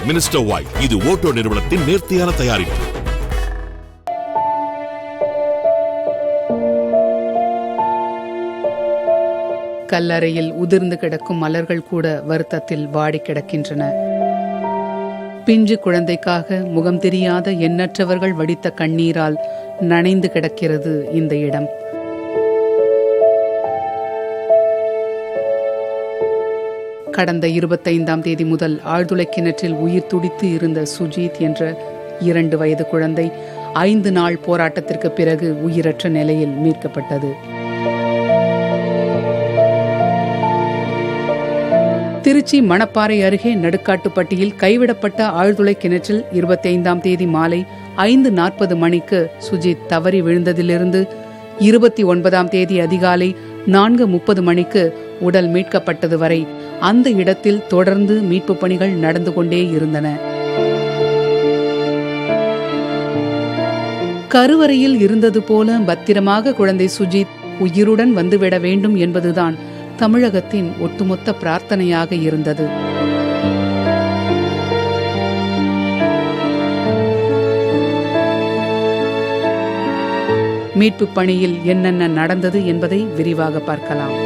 Minister white, இது Otto நிறுவனத்தின் நேர்த்தியான தயாரிப்பு. கல்லறையில் உதிர்ந்து கிடக்கும் மலர்கள் கூட வருத்தத்தில் வாடி கிடக்கின்றன. பிஞ்சு குழந்தைக்காக முகம் தெரியாத எண்ணற்றவர்கள் வடித்த கண்ணீரால் நனைந்து கிடக்கிறது இந்த இடம். கடந்த 25ஆம் தேதி முதல் ஆழ்துளை கிணற்றில் உயிர் துடித்து இருந்த சுஜித் என்ற 2 வயது குழந்தை 5 நாள் போராட்டத்திற்கு பிறகு உயிரற்ற நிலையில் மீட்கப்பட்டது. திருச்சி மணப்பாறை அருகே நடுக்காட்டுப்பட்டியில் கைவிடப்பட்ட ஆழ்துளை கிணற்றில் 25ஆம் தேதி மாலை 5:40 மணிக்கு சுஜித் தவறி விழுந்ததிலிருந்து 29ஆம் தேதி அதிகாலை 4:30 மணிக்கு உடல் மீட்கப்பட்டது வரை அந்த இடத்தில் தொடர்ந்து மீட்பு பணிகள் நடந்து கொண்டே இருந்தன. கருவறையில் இருந்தது போல பத்திரமாக குழந்தை சுஜித் உயிருடன் வந்துவிட வேண்டும் என்பதுதான் தமிழகத்தின் ஒட்டுமொத்த பிரார்த்தனையாக இருந்தது. மீட்பு பணியில் என்னென்ன நடந்தது என்பதை விரிவாக பார்க்கலாம்.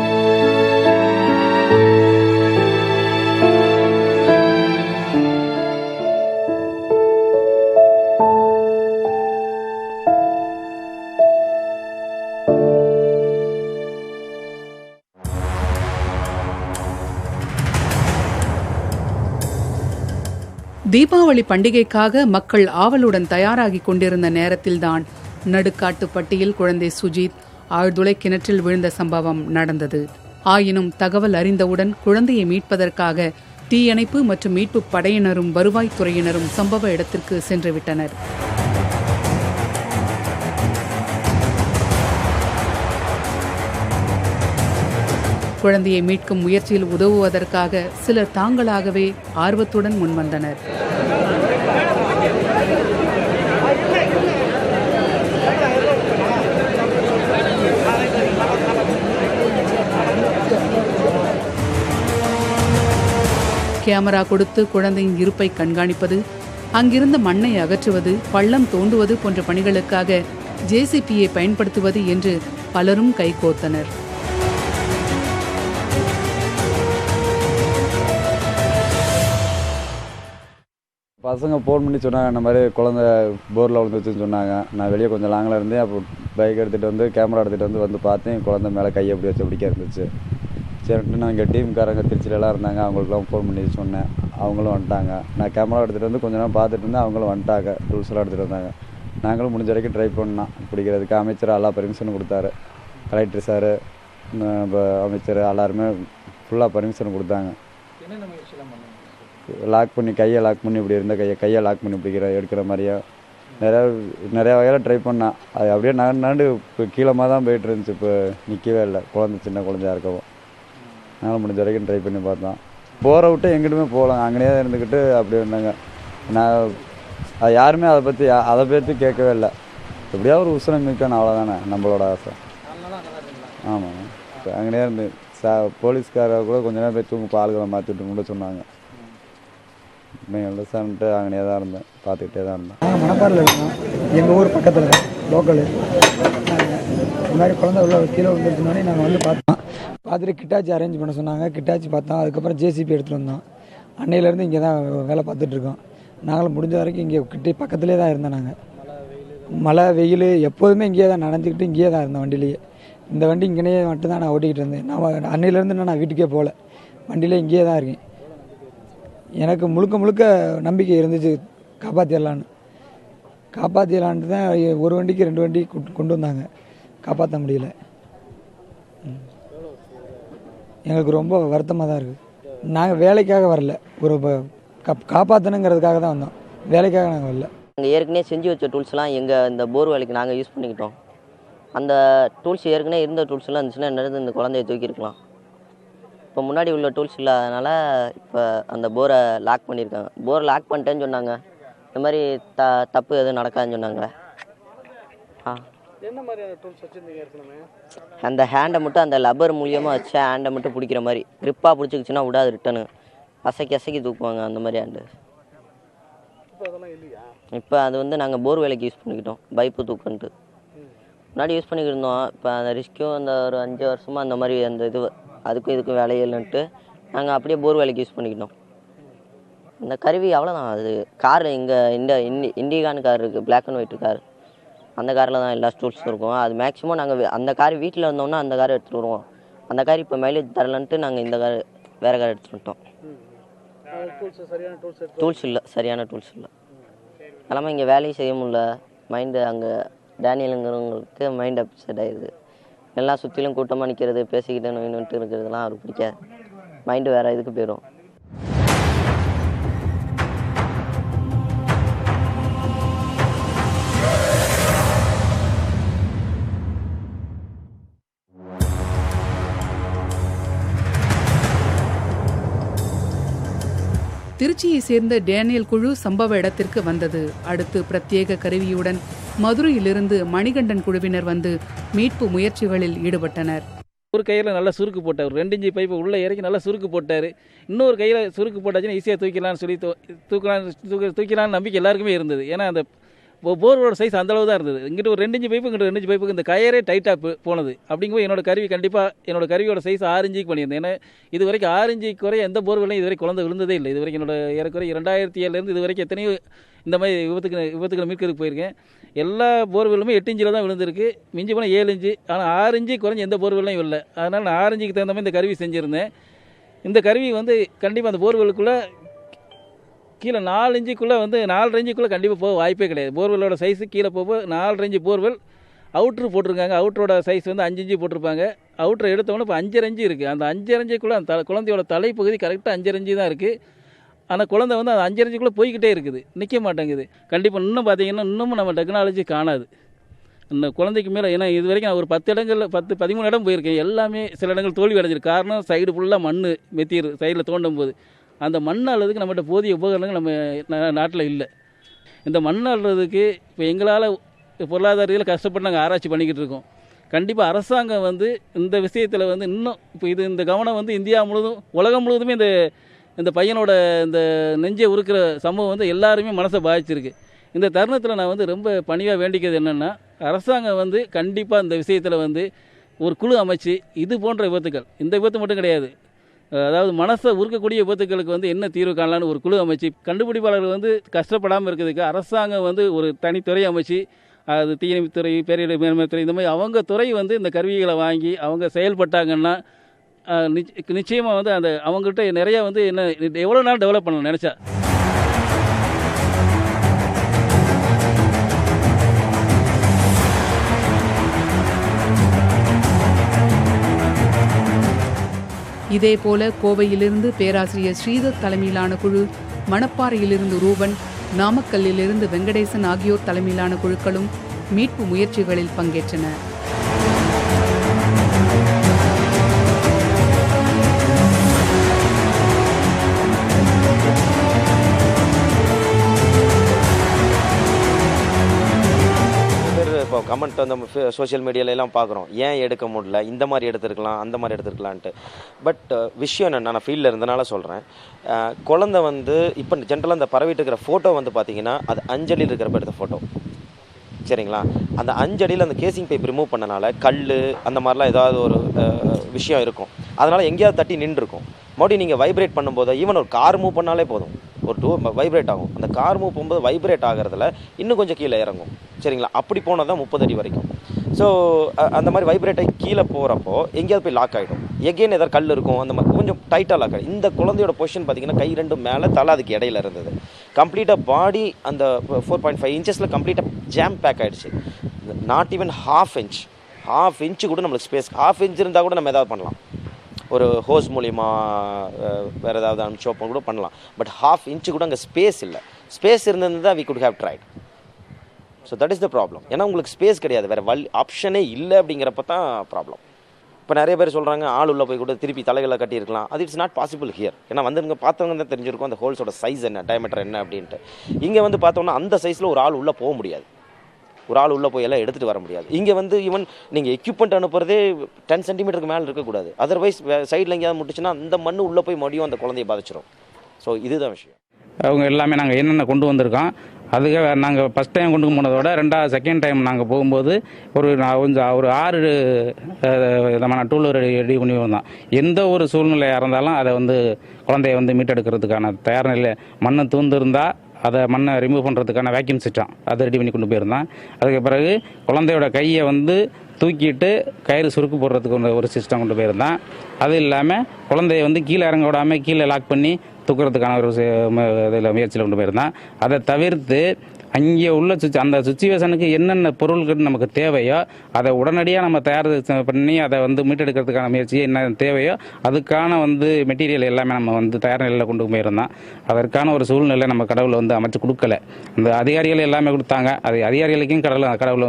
தீபாவளி பண்டிகைக்காக மக்கள் ஆவலுடன் தயாராகி கொண்டிருந்த நேரத்தில்தான் நடுக்காட்டுப்பட்டியில் குழந்தை சுஜித் ஆழ்துளை கிணற்றில் விழுந்த சம்பவம் நடந்தது. ஆயினும் தகவல் அறிந்தவுடன் குழந்தையை மீட்பதற்காக தீயணைப்பு மற்றும் மீட்பு படையினரும் வருவாய்த்துறையினரும் சம்பவ இடத்திற்கு சென்றுவிட்டனர். குழந்தையை மீட்கும் முயற்சியில் உதவுவதற்காக சிலர் தாங்களாகவே ஆர்வத்துடன் முன்வந்தனர். கேமரா கொடுத்து குழந்தையின் இருப்பை கண்காணிப்பது, அங்கிருந்த மண்ணை அகற்றுவது, பள்ளம் தோண்டுவது போன்ற பணிகளுக்காக ஜேசிபியை பயன்படுத்துவது என்று பலரும் கைகோர்த்தனர். பசங்க ஃபோன் பண்ணி சொன்னாங்க, இந்த மாதிரி குழந்தை போரில் விழுந்துச்சுன்னு சொன்னாங்க. நான் வெளியே கொஞ்சம் லாங்கில் இருந்தேன். அப்போ பைக் எடுத்துகிட்டு வந்து கேமரா எடுத்துகிட்டு வந்து பார்த்தேன், குழந்தை மேலே கையை எப்படி வச்சு பிடிக்க இருந்துச்சு. சரின்ட்டு நான் இங்கே டீம்காரங்க திருச்சியிலலாம் இருந்தாங்க, அவங்களுக்குலாம் ஃபோன் பண்ணி சொன்னேன். அவங்களும் வந்துட்டாங்க. நான் கேமரா எடுத்துகிட்டு வந்து கொஞ்ச நேரம் பார்த்துட்டு இருந்தேன். அவங்களும் வந்துட்டாங்க, டூல்ஸ்லாம் எடுத்துகிட்டு வந்தாங்க. நாங்களும் முடிஞ்ச வரைக்கும் ட்ரை பண்ணோம் பிடிக்கிறதுக்கு. அமைச்சர் எல்லா பர்மிஷனும் கொடுத்தாரு. கலெக்டர் சார், அமைச்சர் எல்லாருமே ஃபுல்லாக பர்மிஷன் கொடுத்தாங்க. லாக் பண்ணி கையை லாக் பண்ணி இப்படி இருந்த கையை லாக் பண்ணி பிடிக்கிற எடுக்கிற மாதிரியா நிறையா வகையில் ட்ரை பண்ணேன். அது அப்படியே நண்டு இப்போ கீழமாக தான் போயிட்டு இருந்துச்சு. இப்போ நிற்கவே இல்லை. குழந்தை சின்ன குழந்தையா இருக்கவும் நாங்களும் முடிஞ்ச வரைக்கும் ட்ரை பண்ணி பார்த்தோம். போகிற விட்டு எங்கிட்டுமே போகலாம், அங்கேயே தான் இருந்துக்கிட்டு அப்படி இருந்தாங்க. நான் அது யாருமே அதை பற்றி கேட்கவே இல்லை. எப்படியா ஒரு உசுரம் மிக்கணும், அவ்வளோதானே நம்மளோட ஆசை. ஆமாம், அங்கேயே இருந்து போலீஸ்கார கூட கொஞ்ச நேரம் போய் தூங்க ஆளுகளை மாற்றிட்டு கூட சொன்னாங்க. சார்ன்ட்டு அங்கேயே தான் இருந்தேன், பார்த்துக்கிட்டே தான் இருந்தேன். நாங்கள் மணப்பாறையில் இருக்கோம், எங்கள் ஊர் பக்கத்தில் லோக்கலு. இந்த மாதிரி குழந்தை உள்ள கீழே வந்துருச்சுனோடனே நாங்கள் வந்து பார்த்துட்டு கிட்டாச்சி அரேஞ்ச் பண்ண சொன்னாங்க. கிட்டாச்சி பார்த்தோம். அதுக்கப்புறம் ஜேசிபி எடுத்துகிட்டு வந்தோம். அன்னையிலேருந்து இங்கே தான் வேலை பார்த்துட்ருக்கோம். நாங்களும் முடிஞ்ச வரைக்கும் இங்கே கிட்டே பக்கத்துலேயே தான் இருந்தோம். நாங்கள் மழை வெயில் எப்போதுமே இங்கேயே தான் நனைஞ்சிக்கிட்டு இங்கேயே தான் இருந்தோம் வண்டியிலேயே. இந்த வண்டி இங்கேயே மட்டும் தான் நான் ஓட்டிக்கிட்டு இருந்தேன். நான் அன்னையிலேருந்து நான் வீட்டுக்கே போகல, வண்டியிலே இங்கேயே தான் இருக்கேன். எனக்கு முழுக்க நம்பிக்கை இருந்துச்சு, காப்பாற்றிடலான்ட்டு தான். ஒரு வண்டிக்கு 2 வண்டி கொண்டு வந்தாங்க, காப்பாற்ற முடியல. எங்களுக்கு ரொம்ப வருத்தமாக தான் இருக்குது. நாங்கள் வேலைக்காக வரல, ஒரு காப்பாற்றணுங்கிறதுக்காக தான் வந்தோம், வேலைக்காக நாங்கள் வரல. நாங்கள் ஏற்கனவே செஞ்சு வச்ச டூல்ஸ்லாம் எங்கள் இந்த போர் வேலைக்கு நாங்கள் யூஸ் பண்ணிக்கிட்டோம். அந்த டூல்ஸ் ஏற்கனவே இருந்த டூல்ஸ்லாம் இருந்துச்சுன்னா என்னது இந்த குழந்தைய தூக்கியிருக்கலாம். இப்போ முன்னாடி உள்ள டூல்ஸ் இல்லாதனால இப்போ அந்த போரை லாக் பண்ணியிருக்காங்க. போரை லாக் பண்ணிட்டேன்னு சொன்னாங்க. இந்த மாதிரி தப்பு எதுவும் நடக்காதுன்னு சொன்னாங்க. என்ன மாதிரியான டூல்ஸ் வச்சுருந்தீங்க? அந்த ஹேண்டை மட்டும் அந்த லப்பர் மூலியமாக வச்சு ஹேண்டை மட்டும் பிடிக்கிற மாதிரி, க்ரிப்பாக பிடிச்சிக்கிச்சுன்னா விடாது, ரிட்டனு அசைக்கி தூக்குவாங்க, அந்த மாதிரி ஹேண்டு. இப்போ அதெல்லாம் இல்லையா? இப்போ அது வந்து நாங்கள் போர் வேலைக்கு யூஸ் பண்ணிக்கிட்டோம், பைப்பு தூக்கன்ட்டு. முன்னாடி யூஸ் பண்ணிக்கிட்டு இருந்தோம். இப்போ அந்த ரிஸ்க்கும் அந்த ஒரு 5 வருஷமாக அந்த மாதிரி அந்த இது அதுக்கும் இதுக்கும் வேலையே இல்லைன்ட்டு நாங்கள் அப்படியே போர் வேலைக்கு யூஸ் பண்ணிக்கிட்டோம். அந்த கருவி அவ்வளோதான். அது கார் இங்கே இண்டிகான்னு கார் இருக்குது, பிளாக் அண்ட் ஒயிட் கார். அந்த காரில் தான் எல்லா டூல்ஸும் இருக்கும். அது மேக்ஸிமம் நாங்கள் அந்த கார் வீட்டில் இருந்தோம்னா அந்த கார் எடுத்துகிட்டு வருவோம். அந்த கார் இப்போ மைலேஜ் தரலன்ட்டு நாங்கள் இந்த கார் வேறு கார் எடுத்துகிட்டு வந்துட்டோம். சரியான டூல்ஸ் இல்லை, சரியான டூல்ஸ் இல்லை. எல்லாமே இங்கே வேலையும் செய்ய முடியல. மைண்டு அங்கே டேனியலுங்கிறவங்களுக்கு மைண்ட் அப்செட் ஆயிடுது. எல்லாம் சுற்றிலும் கூட்டமாக நிற்கிறது, பேசிக்கிட்டு நோயின்ட்டு இருக்கிறதுலாம் அவருக்கு பிடிக்காது. மைண்டு வேறு இதுக்கு போயிடும். திருச்சியை சேர்ந்த டேனியல் குழு சம்பவ இடத்திற்கு வந்தது. அடுத்து பிரத்யேக கருவியுடன் மதுரையிலிருந்து மணிகண்டன் குழுவினர் வந்து மீட்பு முயற்சிகளில் ஈடுபட்டனர். ஒரு கையில் நல்லா சுருக்கு போட்டார், 2 இன்ச்சு பைப்பை உள்ளே இறக்கி நல்லா சுருக்கு போட்டார். இன்னொரு கையில் சுருக்கு போட்டாச்சுன்னா ஈஸியாக தூக்கிடலான்னு சொல்லி தூக்கலான்னு நம்பிக்கை எல்லாருக்குமே இருந்தது. ஏன்னா அந்த போரோட சைஸ் அந்தளவு தான் இருந்தது. இங்கிட்ட ஒரு 2 இன்ச்சு பைப்பு, இங்கிட்ட 2 இன்ச்சு பைப்புக்கு இந்த கயரே டைட்டாக போனது. அப்படிங்கும்போது என்னோட கருவி கண்டிப்பாக என்னோட கருவியோட சைஸ் 6 இன்ச்சுக்கு பண்ணியிருந்தேன். ஏன்னா இது வரைக்கும் 6 இன்ச்சுக்கு குறைய எந்த போர்வெல்லையும் இது வரைக்கும் குழந்தை விழுந்ததே இல்லை. இது வரைக்கும் என்னோட ஏறக்குறைய 2007 இது வரைக்கும் எத்தனையோ இந்த மாதிரி விபத்துக்களை மீட்கிறதுக்கு போயிருக்கேன். எல்லா போர்வெல்லுமே 8 இன்ச்சில் தான் விழுந்திருக்கு, மிஞ்சி போனால் 7 இன்ச்சு. ஆனால் 6 இன்ச்சு குறைஞ்சி எந்த போர்வெல்லையும் இல்லை. அதனால் நான் 6 இன்ச்சுக்கு தகுந்த மாதிரி இந்த கருவி செஞ்சுருந்தேன். இந்த கருவி வந்து கண்டிப்பாக அந்த போர்வெல்லுக்குள்ளே கீழே 4 இன்ச்சுக்குள்ளே வந்து 4 இன்ச்சுக்குள்ளே கண்டிப்பாக போக வாய்ப்பே கிடையாது. போர்வெல்லோட சைஸு கீழே போக 4 இன்ச்சு போர்வெல் அவுட்ரு போட்டிருக்காங்க. அவுட்டரோட சைஸ் வந்து 5 இன்ச்சு போட்டிருப்பாங்க. அவுட்ரு எடுத்தவொன்னே இப்போ 5 இன்ச்சு இருக்குது. அந்த 5 இன்ச்சுக்குள்ளே அந்த குழந்தையோட தலைப்பகுதி கரெக்டாக 5 இன்ச்சு தான் இருக்குது. ஆனால் குழந்தை வந்து அந்த 5 இன்ச்சுக்குள்ளே போய்கிட்டே இருக்குது, நிற்க மாட்டேங்குது. கண்டிப்பாக இன்னும் பார்த்தீங்கன்னா இன்னமும் நம்ம டெக்னாலஜி காணாது இந்த குழந்தைக்கு மேலே. ஏன்னா இது வரைக்கும் நான் ஒரு 10 இடங்களில் 13 இடம் போயிருக்கேன். எல்லாமே சில இடங்கள் தோல்வி அடைஞ்சிருக்கு. காரணம் சைடு ஃபுல்லாக மண் மெத்திரு சைடில் தோண்டும் போது அந்த மண் அள்ளுறதுக்கு நம்மகிட்ட போதிய உபகரணங்கள் நம்ம நாட்டில் இல்லை. இந்த மண் அள்ளுறதுக்கு இப்போ எங்களால் பொருளாதார ரீதியில் கஷ்டப்பட்டு நாங்கள் ஆராய்ச்சி பண்ணிக்கிட்டு இருக்கோம். கண்டிப்பாக அரசாங்கம் வந்து இந்த விஷயத்தில் வந்து இன்னும் இப்போ இந்த கவனம் வந்து இந்தியா முழுவதும் உலகம் முழுவதுமே இந்த பையனோட இந்த நெஞ்சை உருக்கிற சம்பவம் வந்து எல்லாருமே மனசை பாதிச்சிருக்கு. இந்த தருணத்தில் நான் வந்து ரொம்ப பணிவாக வேண்டிக்கிறது என்னென்னா, அரசாங்கம் வந்து கண்டிப்பாக இந்த விஷயத்தில் வந்து ஒரு குழு அமைச்சு இது போன்ற விபத்துக்கள், இந்த விபத்து மட்டும் கிடையாது, அதாவது மனசை உருக்கக்கூடிய விபத்துக்களுக்கு வந்து என்ன தீர்வு காணலான்னு ஒரு குழு அமைச்சு கண்டுபிடிப்பாளர்கள் வந்து கஷ்டப்படாமல் இருக்கிறதுக்கு அரசாங்கம் வந்து ஒரு தனித்துறை அமைச்சு, அது தீயணைப்புத்துறை, பேரிடர் மேலாண்மை துறை, இந்த மாதிரி அவங்க துறை வந்து இந்த கருவிகளை வாங்கி அவங்க செயல்பட்டாங்கன்னா நிச்சயமாக வந்து அந்த அவங்ககிட்ட நிறையா வந்து என்ன எவ்வளோ நாள் டெவலப் பண்ணலாம் நினச்சா. இதேபோல கோவையிலிருந்து பேராசிரியர் ஸ்ரீதர் தலைமையிலான குழு, மணப்பாறையிலிருந்து ரூபன், நாமக்கல்லிலிருந்து வெங்கடேசன் ஆகியோர் தலைமையிலான குழுக்களும் மீட்பு முயற்சிகளில் பங்கேற்றன. இப்போ கமெண்ட் அந்த சோஷியல் மீடியாலெலாம் பார்க்குறோம், ஏன் எடுக்க முடியல, இந்த மாதிரி எடுத்துருக்கலாம், அந்த மாதிரி எடுத்துருக்கலான்ட்டு. பட் விஷயம் என்ன, நான் ஃபீல்டில் இருந்தனால சொல்கிறேன். குழந்தை வந்து இப்போ ஜென்ரலாக அந்த பரவிட்டு இருக்கிற ஃபோட்டோ வந்து பார்த்திங்கன்னா அது அஞ்சலியில் இருக்கிறப்ப எடுத்த ஃபோட்டோ, சரிங்களா? அந்த 5 அடியில் அந்த கேசிங் பைப் ரிமூவ் பண்ணனால கல் அந்த மாதிரிலாம் ஏதாவது ஒரு விஷயம் இருக்கும். அதனால் எங்கேயாவது தட்டி நின்றுருக்கும். மறுபடியும் நீங்கள் வைப்ரேட் பண்ணும்போது ஈவன் ஒரு கார் மூவ் பண்ணாலே போதும், ஒரு வைப்ரேட் ஆகும். அந்த கார் மூவ் போகும்போது வைப்ரேட் ஆகிறதுல இன்னும் கொஞ்சம் கீழே இறங்கும், சரிங்களா? அப்படி போனால் தான் 30 அடி வரைக்கும். ஸோ அந்த மாதிரி வைப்ரேட் ஆகி கீழே போகிறப்போ எங்கேயாவது போய் லாக் ஆகிடும். எகெயின் ஏதாவது கல் இருக்கும், அந்த மாதிரி கொஞ்சம் டைட்டாக லாக் ஆகிடும். இந்த குழந்தையோட பொசிஷன் பார்த்திங்கன்னா கை 2 மேலே, தலை அதுக்கு இடையில இருந்தது. கம்ப்ளீட்டாக பாடி அந்த 4.5 இன்ச்சஸில் கம்ப்ளீட்டாக ஜாம் பேக் ஆகிடுச்சு. நாட் ஈவன் ½ இன்ச்சு கூட நம்மளுக்கு ஸ்பேஸ், ½ இன்ச் இருந்தால் கூட நம்ம எதாவது பண்ணலாம், ஒரு ஹோஸ் மூலிமா வேறு ஏதாவது அனுப்பிச்சோ கூட பண்ணலாம். பட் ½ இன்ச்சு கூட அங்கே ஸ்பேஸ் இல்லை. ஸ்பேஸ் இருந்திருந்தா we could have tried. So that is the problem. ஏன்னா உங்களுக்கு ஸ்பேஸ் கிடையாது, வேறு ஆப்ஷனே இல்லை. அப்படிங்கிறப்ப தான் ப்ராப்ளம். இப்போ நிறைய பேர் சொல்கிறாங்க ஆள் உள்ளே போய் கூட திருப்பி தலைகளை கட்டியிருக்கலாம். அது இட்ஸ் நாட் பாசிபிள் ஹியர். ஏன்னா வந்து பார்த்தவங்க தான் தெரிஞ்சிருக்கும் அந்த ஹோல்ஸோட சைஸ் என்ன, டயமீட்டர் என்ன அப்படின்ட்டு. இங்கே வந்து பார்த்தோம்னா அந்த சைஸில் ஒரு ஆள் உள்ளே போக முடியாது, ஒரு ஆள் உள்ளே போய் எல்லாம் எடுத்துகிட்டு வர முடியாது. இங்கே வந்து ஈவன் நீங்கள் எக்யூப்மெண்ட் அனுப்புறதே 10 சென்டிமீட்டருக்கு மேலே இருக்கக்கூடாது. அதர்வைஸ் சைடில் எங்கேயாவது முட்டுச்சுன்னா அந்த மண் உள்ளே போய் மறுபடியும் அந்த குழந்தைய பாதிச்சிடும். ஸோ இதுதான் விஷயம். அவங்க எல்லாமே நாங்கள் என்னென்ன கொண்டு வந்திருக்கோம். அதுக்கு நாங்கள் ஃபஸ்ட் டைம் கொண்டு போனதோட செகண்ட் டைம் நாங்கள் போகும்போது ஒரு 6 விதமான டூல் ரெடி பண்ணி வந்தோம். எந்த ஒரு சூழ்நிலையாக இருந்தாலும் அதை குழந்தைய மீட்டெடுக்கிறதுக்கான தயார் நிலை. மண்ணை தூந்திருந்தால் அதை மண்ணை ரிமூவ் பண்ணுறதுக்கான வேக்யூம் சிஸ்டம் அதை ரெடி பண்ணி கொண்டு போயிருந்தோம். அதுக்கு பிறகு குழந்தையோட கையை தூக்கிட்டு கயிறு சுருக்கு போடுறதுக்கு ஒரு சிஸ்டம் கொண்டு போயிருந்தேன். அது இல்லாமல் குழந்தைய கீழே இறங்க விடாமல் கீழே லாக் பண்ணி தூக்குறதுக்கான ஒரு இதில் முயற்சியில் கொண்டு போயிருந்தேன். அதை தவிர்த்து அங்கே உள்ள அந்த சுச்சுவேஷனுக்கு என்னென்ன பொருள்கள் நமக்கு தேவையோ அதை உடனடியாக நம்ம தயார் பண்ணி அதை மீட்டெடுக்கிறதுக்கான முயற்சி என்ன தேவையோ அதுக்கான மெட்டீரியல் எல்லாமே நம்ம தயார் நிலையில் கொண்டு போயிருந்தோம். அதற்கான ஒரு சூழ்நிலை நம்ம கடவுள் அமைச்சு கொடுக்கல. அந்த அதிகாரிகள் எல்லாமே கொடுத்தாங்க. அது அதிகாரிகளுக்கும் கடவுள்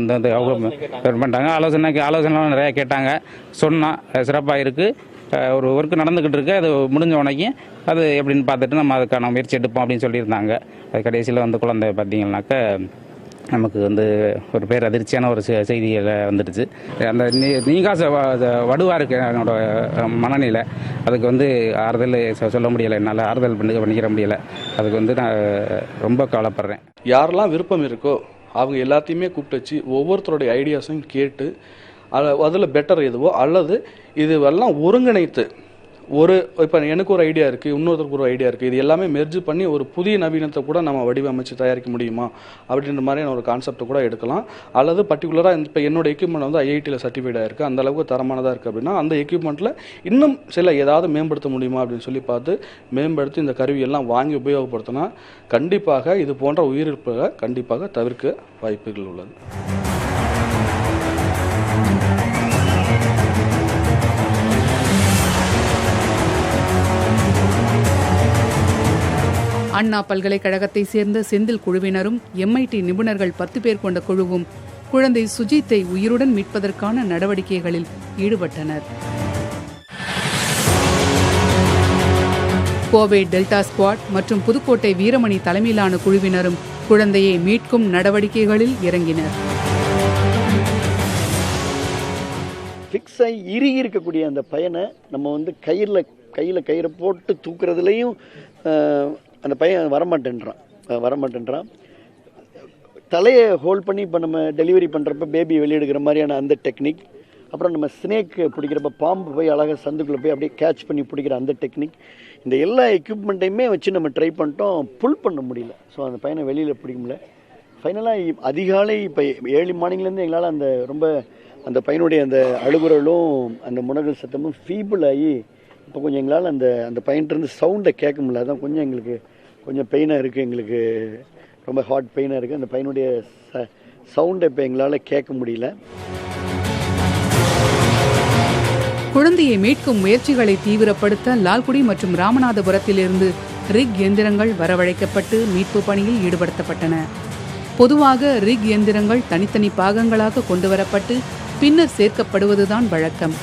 பண்ணிட்டாங்க. ஆலோசனை நிறையா கேட்டாங்க, சொன்னால் சிறப்பாக இருக்குது. ஒரு ஒர்க்கு நடந்துக்கிட்டு இருக்கு. அது முடிஞ்ச உடனே அது எப்படின்னு பார்த்துட்டு நம்ம அதுக்கான முயற்சி எடுப்போம் அப்படின்னு சொல்லியிருந்தாங்க. அது கடைசியில் குழந்தை பார்த்தீங்கன்னாக்க நமக்கு ஒரு பேர் அதிர்ச்சியான ஒரு செய்தியில் வந்துடுச்சு. அந்த நீங்காச வடுவாக இருக்குது என்னோட மனநிலை. அதுக்கு ஆறுதல் சொல்ல முடியலை, என்னால் ஆறுதல் பண்ணிக்கிற முடியலை. அதுக்கு நான் ரொம்ப கவலைப்படுறேன். யாரெல்லாம் விருப்பம் இருக்கோ அவங்க எல்லாத்தையுமே கூப்பிட்டு வச்சு ஒவ்வொருத்தருடைய ஐடியாஸையும் கேட்டு அதில் பெட்டர் எதுவோ அல்லது இதுவெல்லாம் ஒருங்கிணைத்து இப்போ எனக்கு ஒரு ஐடியா இருக்குது, இன்னொருத்தருக்கு ஒரு ஐடியா இருக்குது, இது எல்லாமே மெர்ஜ் பண்ணி ஒரு புதிய நவீனத்தை கூட நம்ம வடிவமைச்சு தயாரிக்க முடியுமா அப்படின்ற மாதிரியான ஒரு கான்செப்டை கூட எடுக்கலாம். அல்லது பர்டிகுலராக இப்போ என்னோட எக்யூப்மெண்ட் ஐஐடியில் சர்டிஃபைடாக இருக்குது, அந்த அளவுக்கு தரமானதாக இருக்குது அப்படின்னா அந்த எக்யூப்மெண்ட்டில் இன்னும் சில ஏதாவது மேம்படுத்த முடியுமா அப்படின்னு சொல்லி பார்த்து மேம்படுத்தி இந்த கருவியெல்லாம் வாங்கி உபயோகப்படுத்தினா கண்டிப்பாக இது போன்ற உயிரிழப்புகளை கண்டிப்பாக தவிர்க்க வாய்ப்புகள் உள்ளது. அண்ணா பல்கலைக்கழகத்தை சேர்ந்த செந்தில் குழுவினரும் எம்ஐடி நிபுணர்கள் 10 பேர் கொண்ட குழுவும் குழந்தை சுஜித்தை உயிருடன் மீட்பதற்கான நடவடிக்கைகளில் ஈடுபட்டனர். கோவை டெல்டா ஸ்குவாட் மற்றும் புதுக்கோட்டை வீரமணி தலைமையிலான குழுவினரும் குழந்தையை மீட்கும் நடவடிக்கைகளில் இறங்கினர். ஃபிக்ஸ் ஆகி இறுகி இருக்கக்கூடிய அந்த பையனை நம்ம கையில் கயிறை போட்டு தூக்குறதுலையும் அந்த பையன் வரமாட்டேன்றான். தலையை ஹோல்ட் பண்ணி இப்போ நம்ம டெலிவரி பண்ணுறப்ப பேபி வெளியெடுக்கிற மாதிரியான அந்த டெக்னிக், அப்புறம் நம்ம ஸ்னேக் பிடிக்கிறப்ப பாம்பு போய் அழகாக சந்துக்குள்ளே போய் அப்படியே கேட்ச் பண்ணி பிடிக்கிற அந்த டெக்னிக், இந்த எல்லா எக்யூப்மெண்ட்டையுமே வச்சு நம்ம ட்ரை பண்ணிட்டோம். புல் பண்ண முடியல. ஸோ அந்த பையனை வெளியில் பிடிக்க முடியல. ஃபைனலாக அதிகாலை இப்போ ஏர்லி மார்னிங்லேருந்து எங்களால் அந்த பையனுடைய அந்த அழுகுறலும் அந்த முனகல் சத்தமும் ஃபீபிள் ஆகி இப்போ கொஞ்சம் எங்களால் அந்த பையன்கிட்ட சவுண்டை கேட்க முடியல. அதான் கொஞ்சம் எங்களுக்கு கொஞ்சம் பெயினாக இருக்குது. எங்களுக்கு ரொம்ப ஹார்ட் பெயினாக இருக்குது. அந்த பையனுடைய சவுண்டை இப்போ எங்களால் கேட்க முடியல. குழந்தையை மீட்கும் முயற்சிகளை தீவிரப்படுத்த லால்குடி மற்றும் ராமநாதபுரத்திலிருந்து ரிக் எந்திரங்கள் வரவழைக்கப்பட்டு மீட்பு பணியில் ஈடுபடுத்தப்பட்டன. பொதுவாக ரிக் எந்திரங்கள் தனித்தனி பாகங்களாக கொண்டுவரப்பட்டு பின்னர் சேர்க்கப்படுவதுதான் வழக்கம்.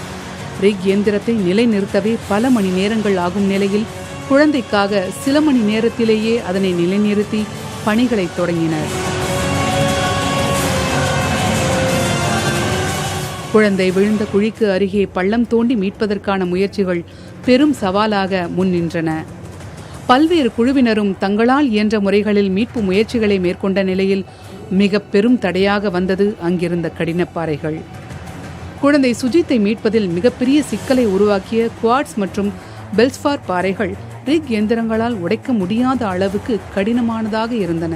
ரிக் எந்திரத்தை நிலைநிறுத்தவே பல மணி நேரங்கள் ஆகும் நிலையில் குழந்தைக்காக சில மணி நேரத்திலேயே அதனை நிலைநிறுத்தி பணிகளை தொடங்கினர். குழந்தை விழுந்த குழிக்கு அருகே பள்ளம் தோண்டி மீட்பதற்கான முயற்சிகள் பெரும் சவாலாக முன்னின்றன. பல்வேறு குழுவினரும் தங்களால் இயன்ற முறைகளில் மீட்பு முயற்சிகளை மேற்கொண்ட நிலையில் மிக பெரும் தடையாக வந்தது அங்கிருந்த கடினப்பாறைகள். குழந்தை சுஜித்தை மீட்பதில் மிகப்பெரிய சிக்கலை உருவாக்கிய குவாட்ஸ் மற்றும் பெல்ஸ்பார் பாறைகள் ரிக் எந்திரங்களால் உடைக்க முடியாத அளவுக்கு கடினமானதாக இருந்தன.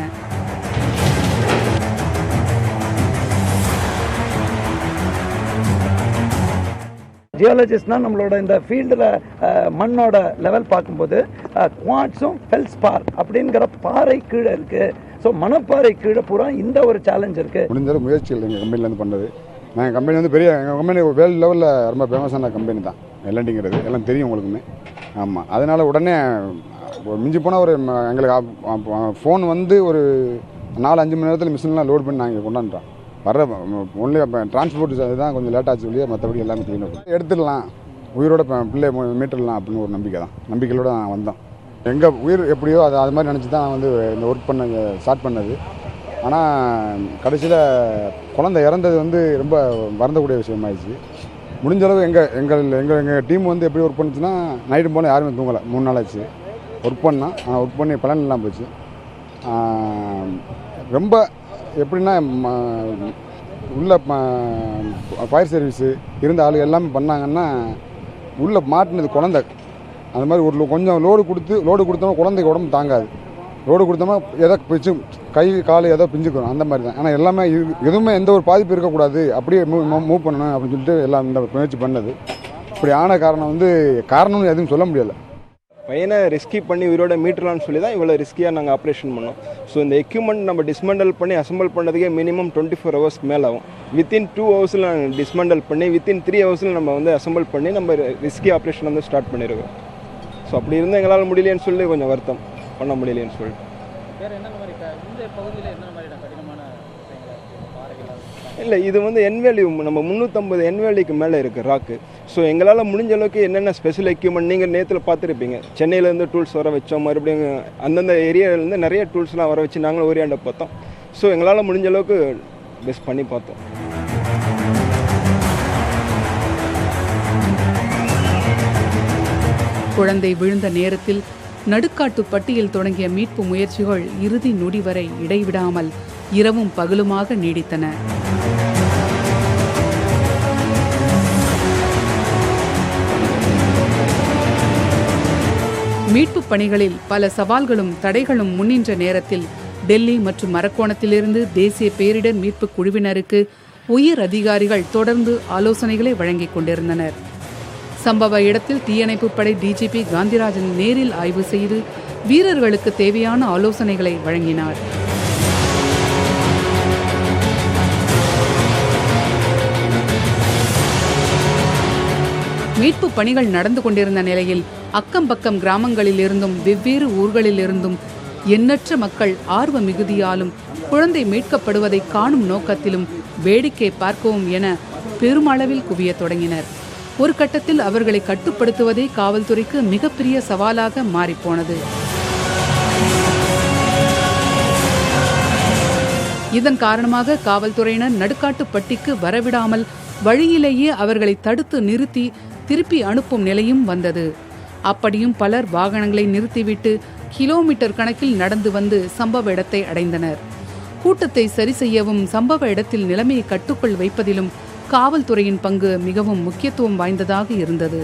ஜியாலஜிஸ்ட்னா நம்மளோட இந்த ஃபீல்டில் மண்ணோட லெவல் பார்க்கும்போது குவாட்ஸும் ஃபெல்ஸ்பார் அப்படிங்கிற பாறை கீழே இருக்குது. ஸோ மணப்பாறை கீழே பூரா இந்த ஒரு சேலஞ்ச் இருக்குது. முடிஞ்ச முயற்சிகள் எங்கள் கம்பெனிலேருந்து பண்ணது. நாங்கள் கம்பெனி பெரிய எங்கள் கம்பெனி வேர்ல்டு லெவலில் ரொம்ப ஃபேமஸான கம்பெனி தான் எல்என்டிங்கிறது. எல்லாம் தெரியும் உங்களுக்குமே. ஆமாம், அதனால் உடனே மிஞ்சி போனால் ஒரு எங்களுக்கு ஃபோன் ஒரு 4-5 மணி நேரத்தில் மிஷின்லாம் லோட் பண்ணி நாங்கள் கொண்டாந்துட்டோம். வர்ற ஒன்லி டிரான்ஸ்போர்ட் தான் கொஞ்சம் லேட் ஆச்சு சொல்லியே, மற்றபடி எல்லாமே க்ளீனாக எடுத்துடலாம், உயிரோட பிள்ளை மீட்டரலாம் அப்படின்னு ஒரு நம்பிக்கையோடு நான் வந்தோம். எங்கள் உயிர் எப்படியோ அது மாதிரி நினச்சி தான் நான் இந்த ஒர்க் ஸ்டார்ட் பண்ணது. ஆனால் கடைசியில் குழந்தை இறந்தது ரொம்ப வருந்தக்கூடிய விஷயமாயிடுச்சு. முடிஞ்சளவு எங்கள் டீம் எப்படி ஒர்க் பண்ணுச்சுன்னா நைட்டு போனால் யாருமே தூங்கலை. 3 நாள் ஆச்சு. ஒர்க் பண்ணோம். ஆனால் ஒர்க் பண்ணி பலன் இல்லாமல் போச்சு. ரொம்ப எப்படின்னா உள்ள ஃபயர் சர்வீஸு இருந்த ஆளு எல்லாமே பண்ணாங்கன்னா உள்ளே மாட்டினது குழந்தை. அந்த மாதிரி ஒரு கொஞ்சம் லோடு கொடுத்தோம்னா குழந்தைக்கு உடம்பு தாங்காது. லோடு கொடுத்தோம்னா ஏதோ பிச்சு கை கால் ஏதோ பிஞ்சுக்கணும், அந்த மாதிரி தான். ஆனால் எல்லாமே எதுவுமே எந்த ஒரு பாதிப்பு இருக்கக்கூடாது, அப்படியே மூவ் பண்ணணும் அப்படின்னு சொல்லிட்டு எல்லாம் இந்த முயற்சி பண்ணது. இப்படி ஆன காரணம் காரணம்னு எதுவும் சொல்ல முடியலை. பையனை ரெஸ்கியூ பண்ணி உயிரோட மீட்டலான்னு சொல்லி தான் இவ்வளோ ரிஸ்கியாக நாங்கள் ஆப்ரேஷன் பண்ணோம். ஸோ இந்த எக்யூப்மெண்ட் நம்ம டிஸ்மெண்டல் பண்ணி அசம்பிள் பண்ணுறதுக்கே மினிமம் 24 ஹவர்ஸ்க்கு மேலே ஆகும். வித்தின் 2 ஹவர்ஸில் நாங்கள் டிஸ்மெண்டல் பண்ணி வித்தின் 3 ஹவர்ஸில் நம்ம அசம்பிள் பண்ணி நம்ம ரிஸ்கி ஆப்ரேஷன் ஸ்டார்ட் பண்ணியிருக்கோம். ஸோ அப்படி இருந்தால் எங்களால் முடியலையேன்னு சொல்லி கொஞ்சம் வருத்தம், பண்ண முடியலையேன்னு சொல்லிட்டு. இல்லை, இது என்வேல்யூ நம்ம 350 என்வேலிக்கு மேலே இருக்குது ராக்கு. ஸோ எங்களால் முடிஞ்ச அளவுக்கு என்னென்ன ஸ்பெஷல் எக்யூப்மெண்ட் நீங்கள் நேற்றுல பார்த்துருப்பீங்க, சென்னையிலேருந்து டூல்ஸ் வர வச்சோம், மறுபடியும் அந்தந்த ஏரியாவிலேருந்து நிறைய டூல்ஸ்லாம் வர வச்சு நாங்களும் ஓரியாண்ட பார்த்தோம். ஸோ எங்களால் முடிஞ்ச அளவுக்கு பெஸ்ட் பண்ணி பார்த்தோம். குழந்தை விழுந்த நேரத்தில் நடுக்காட்டு பட்டியில் தொடங்கிய மீட்பு முயற்சிகள் இறுதி நொடி வரை இடைவிடாமல் இரவும் பகலுமாக நீடித்தன. மீட்பு பணிகளில் பல சவால்களும் தடைகளும் முன்னின்ற நேரத்தில் டெல்லி மற்றும் அரக்கோணத்திலிருந்து தேசிய பேரிடர் மீட்பு குழுவினருக்கு உயர் அதிகாரிகள் தொடர்ந்து ஆலோசனைகளை வழங்கிக் கொண்டிருந்தனர். சம்பவ இடத்தில் தீயணைப்பு படை டிஜிபி காந்திராஜன் நேரில் ஆய்வு செய்து வீரர்களுக்கு தேவையான ஆலோசனைகளை வழங்கினார். மீட்பு பணிகள் நடந்து கொண்டிருந்த நிலையில் அக்கம் பக்கம் கிராமங்களில் இருந்தும் வெவ்வேறு ஊர்களில் இருந்தும் எண்ணற்ற மக்கள் ஆர்வ மிகுதியாலும் குழந்தை மீட்கப்படுவதை காணும் நோக்கத்திலும் வேடிக்கை பார்க்கவும் என பெருமளவில் குவியத் தொடங்கினர். ஒரு கட்டத்தில் அவர்களை கட்டுப்படுத்துவதே காவல்துறைக்கு மிகப்பெரிய சவாலாக மாறிப்போனது. இதன் காரணமாக காவல்துறையினர் நடுக்காட்டுப்பட்டிக்கு வரவிடாமல் வழியிலேயே அவர்களை தடுத்து நிறுத்தி திருப்பி அனுப்பும் நிலையும் வந்தது. அப்படியும் பலர் வாகனங்களை நிறுத்திவிட்டு கிலோமீட்டர் கணக்கில் நடந்து வந்து சம்பவ இடத்தை அடைந்தனர். கூட்டத்தை சரி செய்யவும் சம்பவ இடத்தில் நிலைமையை கட்டுக்குள் வைப்பதிலும் காவல்துறையின் பங்கு மிகவும் முக்கியத்துவம் வாய்ந்ததாக இருந்தது.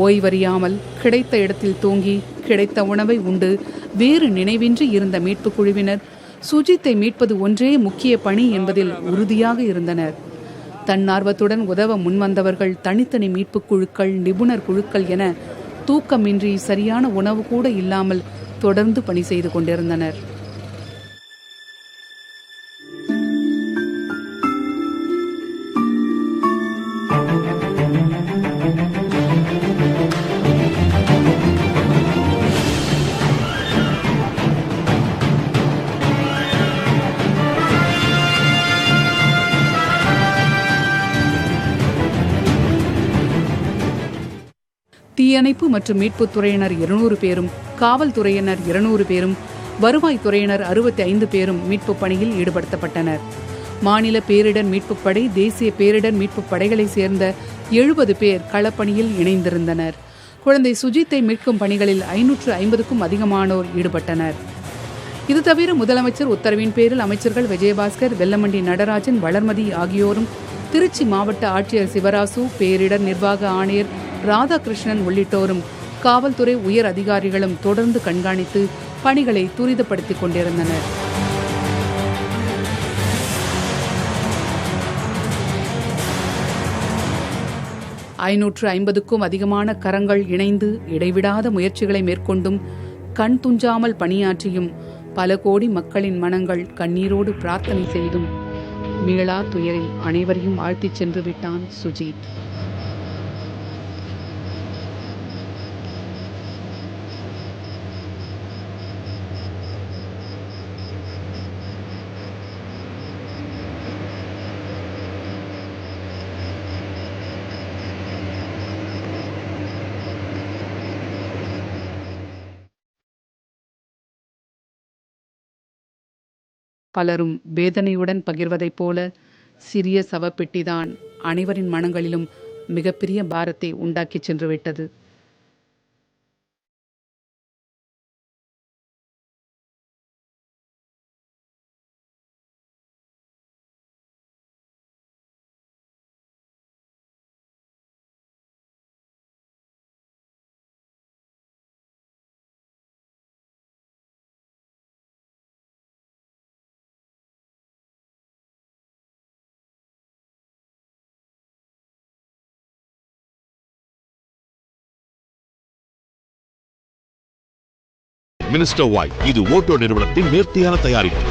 ஓய்வறியாமல் கிடைத்த இடத்தில் தூங்கி கிடைத்த உணவை உண்டு வேறு நினைவின்றி இருந்த மீட்பு குழுவினர் சுஜித்தை மீட்பது ஒன்றே முக்கிய பணி என்பதில் உறுதியாக இருந்தனர். தன்னார்வத்துடன் உதவ முன்வந்தவர்கள் தனித்தனி மீட்பு குழுக்கள், நிபுணர் குழுக்கள் என தூக்கமின்றி சரியான உணவு கூட இல்லாமல் தொடர்ந்து பணி செய்து கொண்டிருந்தனர். தீயணைப்பு மற்றும் மீட்புத் துறையினர் 200 பேரும், காவல்துறையினர் 200 பேரும், வருவாய்த்துறையினர் 65 பேரும் மீட்பு பணியில் ஈடுபடுத்தப்பட்டனர். மாநில பேரிடர் மீட்புப் படை, தேசிய பேரிடர் மீட்புப் படைகளை சேர்ந்த 70 பேர் களப்பணியில் இணைந்திருந்தனர். குழந்தை சுஜித்தை மீட்கும் பணிகளில் 550க்கும் அதிகமானோர் ஈடுபட்டனர். இது தவிர முதலமைச்சர் உத்தரவின் பேரில் அமைச்சர்கள் விஜயபாஸ்கர், வெல்லமண்டி நடராஜன், வளர்மதி ஆகியோரும், திருச்சி மாவட்ட ஆட்சியர் சிவராசு, பேரிடர் நிர்வாக ஆணையர் ராதாகிருஷ்ணன் உள்ளிட்டோரும், காவல்துறை உயர் அதிகாரிகளும் தொடர்ந்து கண்காணித்து பணிகளை துரிதப்படுத்திக் கொண்டிருந்தனர். ஐநூற்று 50க்கும் அதிகமான கரங்கள் இணைந்து இடைவிடாத முயற்சிகளை மேற்கொண்டும் கண் துஞ்சாமல் பணியாற்றியும் பல கோடி மக்களின் மனங்கள் கண்ணீரோடு பிரார்த்தனை செய்தும் மீளா துயரில் அனைவரையும் ஆழ்த்திச் சென்று விட்டான் சுஜித். பலரும் வேதனையுடன் பகிர்வதைப் போல சிறிய சவப்பெட்டிதான் அனைவரின் மனங்களிலும் மிகப்பெரிய பாரத்தை உண்டாக்கிச் சென்றுவிட்டது. மினிஸ்டர் ஒயிட் இது ஓட்டோ நிறுவனத்தின் நேர்த்தியான தயாரிப்பு.